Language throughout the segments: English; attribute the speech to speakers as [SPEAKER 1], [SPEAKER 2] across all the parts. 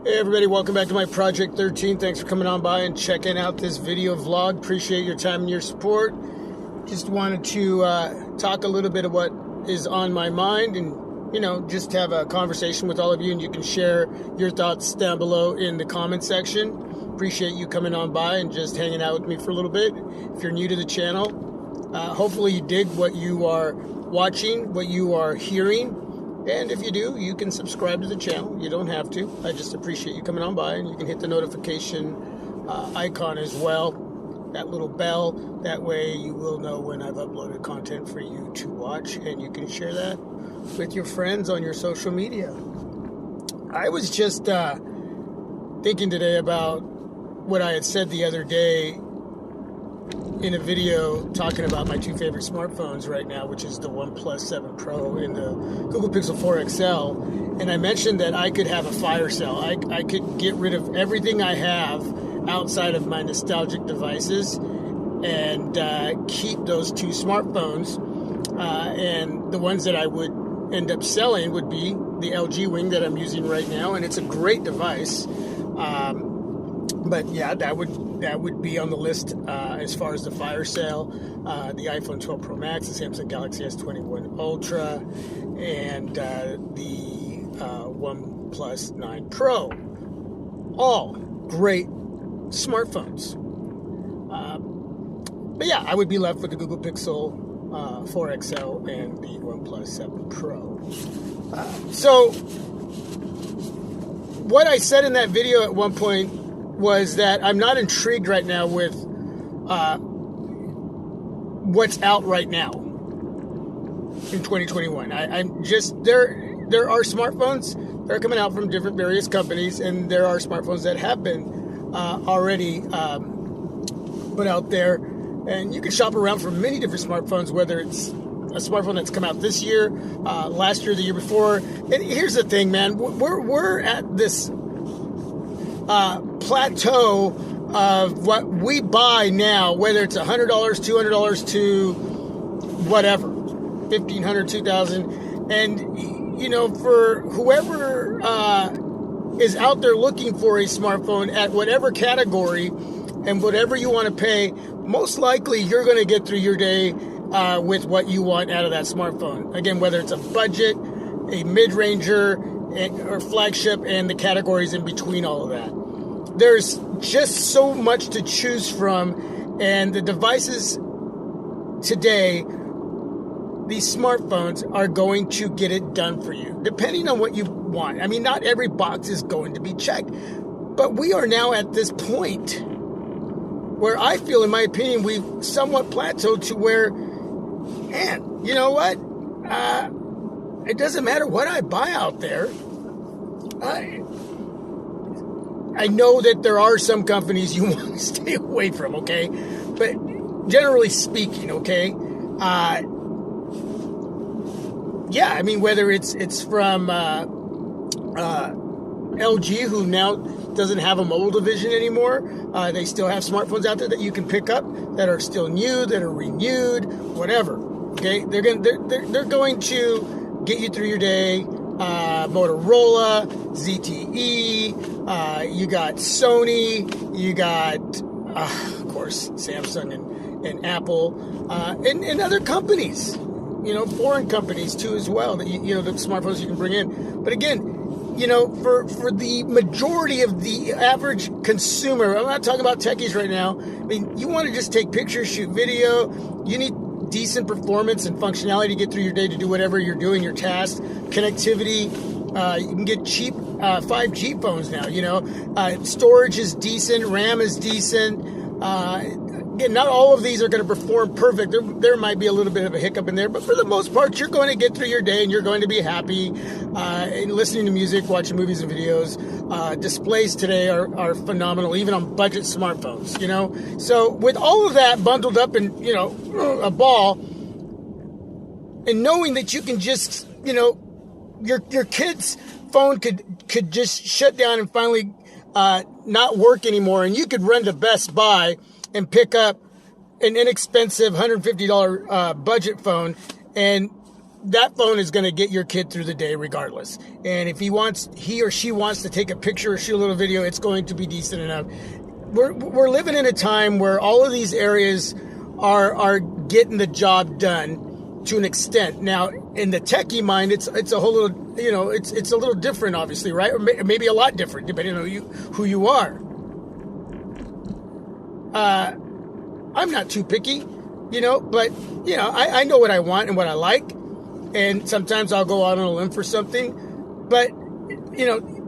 [SPEAKER 1] Hey everybody, welcome back to my Project 13. Thanks for coming on by and checking out this video vlog. Appreciate your time and your support. Just wanted to talk a little bit of what is on my mind and, just have a conversation with all of you, and you can share your thoughts down below in the comment section. Appreciate you coming on by and just hanging out with me for a little bit. If you're new to the channel, hopefully you dig what you are watching, what you are hearing. And if you do, you can subscribe to the channel. You don't have to. I just appreciate you coming on by, and you can hit the notification icon as well, that little bell. That way you will know when I've uploaded content for you to watch, and you can share that with your friends on your social media. I was just thinking today about what I had said the other day in a video talking about my two favorite smartphones right now, which is the OnePlus 7 Pro and the Google Pixel 4 XL. And I mentioned that I could have a fire sale. I could get rid of everything I have outside of my nostalgic devices and keep those two smartphones. And the ones that I would end up selling would be the LG Wing that I'm using right now. And it's a great device. But yeah, that would be on the list as far as the fire sale. The iPhone 12 Pro Max, the Samsung Galaxy S21 Ultra, and the OnePlus 9 Pro. All great smartphones. But yeah, I would be left with the Google Pixel 4 XL and the OnePlus 7 Pro. So what I said in that video at one point was that I'm not intrigued right now with what's out right now in 2021. I'm just there are smartphones that are coming out from different various companies, and there are smartphones that have been already put out there, and you can shop around for many different smartphones, whether it's a smartphone that's come out this year, last year, the year before. And here's the thing, man, we're at this plateau of what we buy now, whether it's $100, $200 to whatever, $1,500, $2,000, and for whoever is out there looking for a smartphone at whatever category and whatever you want to pay, most likely you're going to get through your day with what you want out of that smartphone. Again, whether it's a budget, a mid-ranger, or flagship, and the categories in between all of that. There's just so much to choose from, and the devices today, these smartphones, are going to get it done for you, depending on what you want. I mean, not every box is going to be checked, but we are now at this point where I feel, in my opinion, we've somewhat plateaued to where, man, you know what? It doesn't matter what I buy out there. I know that there are some companies you want to stay away from, okay? But generally speaking, okay? Yeah, I mean, whether it's from LG, who now doesn't have a mobile division anymore. They still have smartphones out there that you can pick up that are still new, that are renewed, whatever. Okay, they're going to get you through your day. Motorola, ZTE, you got Sony, you got, of course, Samsung and Apple, and other companies, foreign companies too as well, that the smartphones you can bring in. But again, for the majority of the average consumer, I'm not talking about techies right now. I mean, you want to just take pictures, shoot video, you need decent performance and functionality to get through your day, to do whatever you're doing, your tasks, connectivity. You can get cheap 5G phones now, storage is decent, RAM is decent. Again, not all of these are going to perform perfect. There might be a little bit of a hiccup in there, but for the most part, you're going to get through your day and you're going to be happy and listening to music, watching movies and videos. Displays today are phenomenal, even on budget smartphones, So with all of that bundled up in, a ball, and knowing that you can just, your kid's phone could just shut down and finally not work anymore, and you could run to Best Buy and pick up an inexpensive $150 budget phone and that phone is going to get your kid through the day regardless. And if he or she wants to take a picture or shoot a little video, it's going to be decent enough. We're living in a time where all of these areas are getting the job done to an extent. Now, in the techie mind, it's a whole little, it's a little different, obviously, right? Or maybe a lot different, depending on who you are. I'm not too picky, but I know what I want and what I like, and sometimes I'll go out on a limb for something. But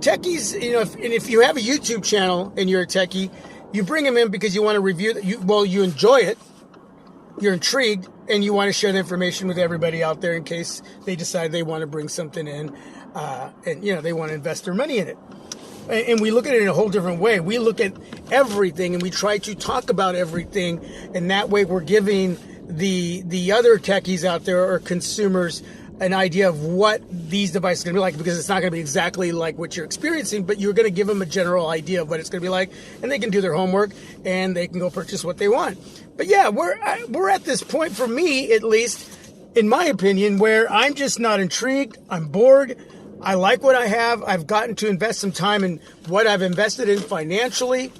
[SPEAKER 1] techies, if you have a YouTube channel and you're a techie, you bring them in because you want to review. You enjoy it, you're intrigued, and you want to share the information with everybody out there in case they decide they want to bring something in, and they want to invest their money in it. And we look at it in a whole different way. We look at everything and we try to talk about everything, and that way we're giving the other techies out there or consumers an idea of what these devices are going to be like, because it's not going to be exactly like what you're experiencing, but you're going to give them a general idea of what it's going to be like, and they can do their homework and they can go purchase what they want. But yeah, we're at this point, for me at least, in my opinion, where I'm just not intrigued. I'm bored. I like what I have. I've gotten to invest some time in what I've invested in financially,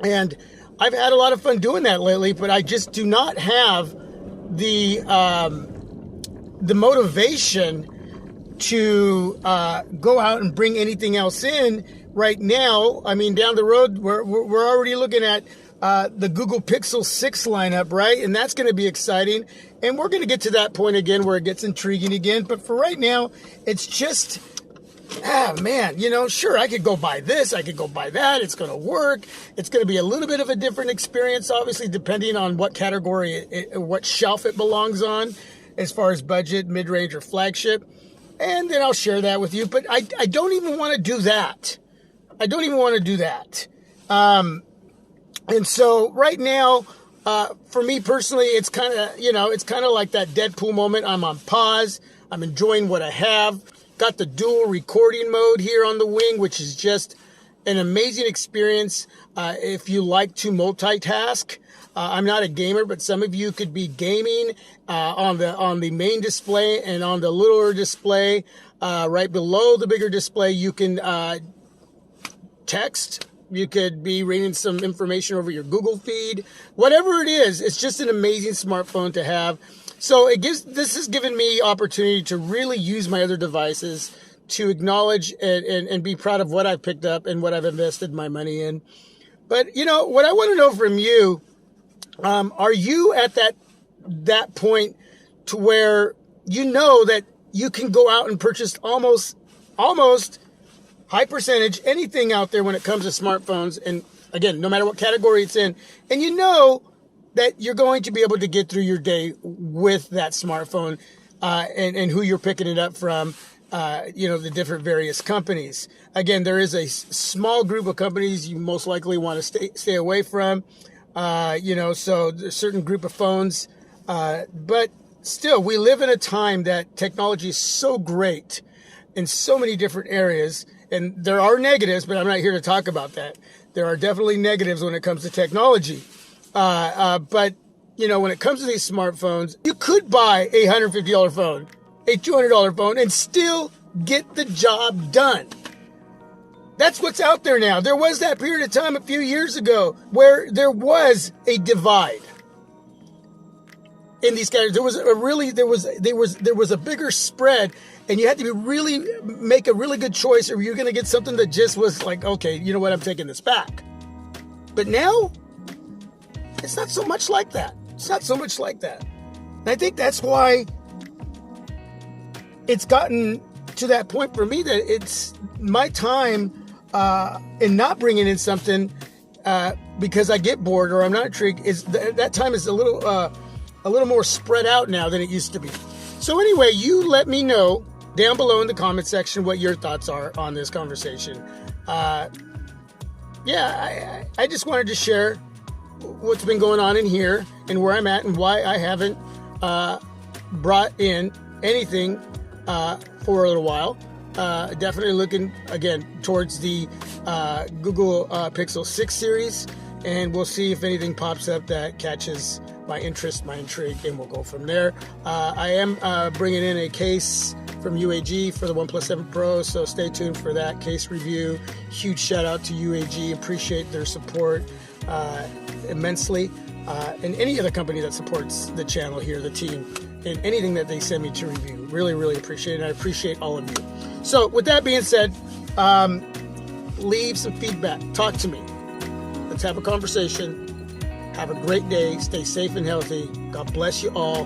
[SPEAKER 1] and I've had a lot of fun doing that lately, but I just do not have the motivation to go out and bring anything else in right now. I mean, down the road, we're already looking at the Google Pixel 6 lineup, right? And that's going to be exciting. And we're going to get to that point again where it gets intriguing again. But for right now, it's just, sure, I could go buy this, I could go buy that. It's going to work. It's going to be a little bit of a different experience, obviously, depending on what category, what shelf it belongs on, as far as budget, mid-range, or flagship. And then I'll share that with you. But I don't even want to do that. And so right now, for me personally, it's kind of like that Deadpool moment. I'm on pause. I'm enjoying what I have. Got the dual recording mode here on the wing, which is just an amazing experience if you like to multitask. I'm not a gamer, but some of you could be gaming on the main display, and on the littler display right below the bigger display, you can text. You could be reading some information over your Google feed. Whatever it is, it's just an amazing smartphone to have. So this has given me opportunity to really use my other devices to acknowledge and be proud of what I've picked up and what I've invested my money in. But what I want to know from you, are you at that point to where that you can go out and purchase almost high percentage anything out there when it comes to smartphones, and again, no matter what category it's in, and that you're going to be able to get through your day with that smartphone, and who you're picking it up from, the different various companies. Again, there is a small group of companies you most likely want to stay away from, so a certain group of phones, but still, we live in a time that technology is so great in so many different areas. And there are negatives, but I'm not here to talk about that. There are definitely negatives when it comes to technology. But, when it comes to these smartphones, you could buy a $150 phone, a $200 phone, and still get the job done. That's what's out there now. There was that period of time a few years ago where there was a divide in these categories. There was a bigger spread, and you had to make a really good choice, or you're going to get something that just was like, okay, you know what, I'm taking this back. But now, it's not so much like that. And I think that's why it's gotten to that point for me that it's my time in not bringing in something because I get bored or I'm not intrigued. That time is a little more spread out now than it used to be. So anyway, you let me know down below in the comment section what your thoughts are on this conversation. I just wanted to share what's been going on in here and where I'm at and why I haven't brought in anything for a little while. Definitely looking again towards the Google Pixel 6 series, and we'll see if anything pops up that catches my interest, my intrigue, and we'll go from there. I am bringing in a case from UAG for the OnePlus 7 Pro, so stay tuned for that case review. Huge shout out to UAG, appreciate their support immensely, and any other company that supports the channel here, the team, and anything that they send me to review. Really appreciate it, and I appreciate all of you. So with that being said, leave some feedback, talk to me, let's have a conversation. Have a great day, stay safe and healthy. God bless you all.